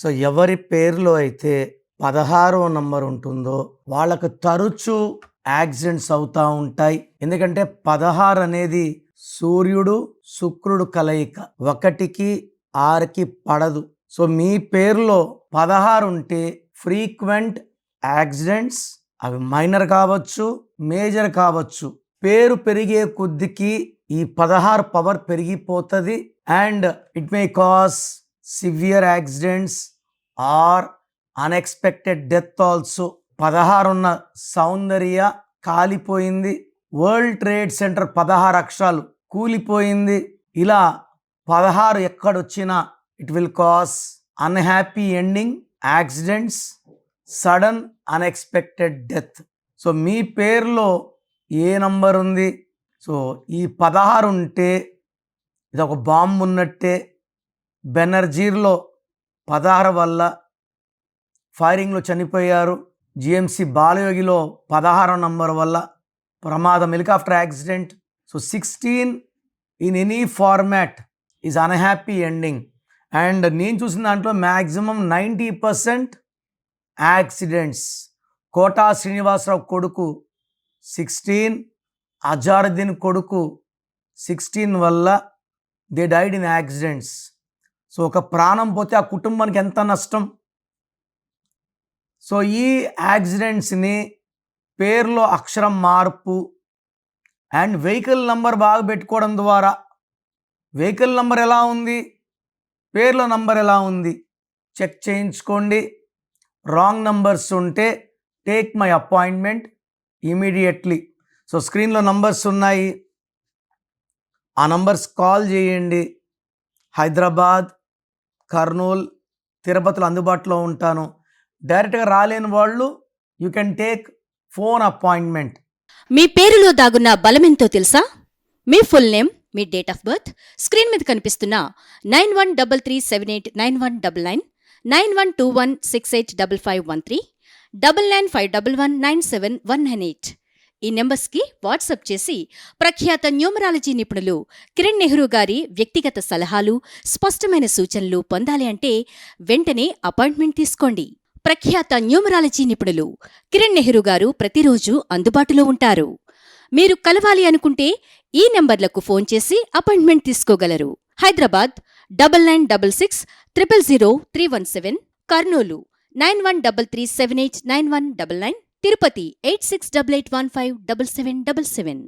So ఎవరి పేరులో అయితే 16వ నంబర్ ఉంటుందో వాళ్ళకు తరచూ యాక్సిడెంట్స్ అవుతూ ఉంటాయి. ఎందుకంటే 16 అనేది సూర్యుడు శుక్రుడు కలయిక, 1కి 6కి పడదు. సో మీ పేరులో 16 ఉంటే ఫ్రీక్వెంట్ యాక్సిడెంట్స్, అవి మైనర్ కావచ్చు, మేజర్ కావచ్చు, పేరు పెరిగే కొద్దికి ఈ 16 పవర్ పెరిగిపోతుంది. And it may cause severe accidents or unexpected death also. 16 ఉన్న సౌందర్య కాలిపోయింది, వరల్డ్ ట్రేడ్ సెంటర్ 16 అక్షరాలు కూలిపోయింది. ఇలా 16 ఎక్కడొచ్చినా it will cause unhappy ending, accidents, sudden unexpected death. So మీ పేరులో ఏ నంబర్ ఉంది? సో ఈ 16 ఉంటే ఇది ఒక బాంబు ఉన్నట్టే. బెనర్జీర్లో 16 వల్ల ఫైరింగ్లో చనిపోయారు. జిఎంసి బాలయోగిలో 16 నంబర్ వల్ల ప్రమాదం, helicopter accident. So 16 in any format is unhappy ending. And నేను చూసిన దాంట్లో మ్యాక్సిమం 90% యాక్సిడెంట్స్. కోటా శ్రీనివాసరావు కొడుకు 16, అజారుద్దీన్ కొడుకు 16 వల్ల they died in accidents. So ఒక ప్రాణం పోతే ఆ కుటుంబానికి ఎంత నష్టం. సో ఈ యాక్సిడెంట్స్ని పేరులో అక్షరం మార్పు అండ్ వెహికల్ నంబర్ బాగా పెట్టుకోవడం ద్వారా, వెహికల్ నంబర్ ఎలా ఉంది, పేర్లో నంబర్ ఎలా ఉంది చెక్ చేయించుకోండి. రాంగ్ నంబర్స్ ఉంటే take my appointment immediately. So స్క్రీన్లో నంబర్స్ ఉన్నాయి, ఆ నంబర్స్ కాల్ చేయండి. హైదరాబాద్, కర్నూలు, తిరుపతిలో అందుబాటులో ఉంటాను. డైరెక్ట్గా రాలేని వాళ్ళు you can take phone appointment. మీ పేరులో దాగున్న బలమెంతో తెలుసా? మీ ఫుల్ నేమ్, మీ డేట్ ఆఫ్ బర్త్, స్క్రీన్ మీద కనిపిస్తున్న 9133789199, 9121685513, 9951197198 ఈ నెంబర్స్కి వాట్సాప్ చేసి ప్రఖ్యాత న్యూమరాలజీ నిపుణులు కిరణ్ నెహ్రూ గారి వ్యక్తిగత సలహాలు, స్పష్టమైన సూచనలు పొందాలి అంటే వెంటనే అపాయింట్మెంట్ తీసుకోండి. ప్రఖ్యాత న్యూమరాలజీ నిపుణులు కిరణ్ నెహ్రూ గారు ప్రతిరోజు అందుబాటులో ఉంటారు. మీరు కలవాలి అనుకుంటే ఈ నెంబర్లకు ఫోన్ చేసి అపాయింట్మెంట్ తీసుకోగలరు. హైదరాబాద్ 9966000317, కర్నూలు 9133789199, తిరుపతి 8688157777.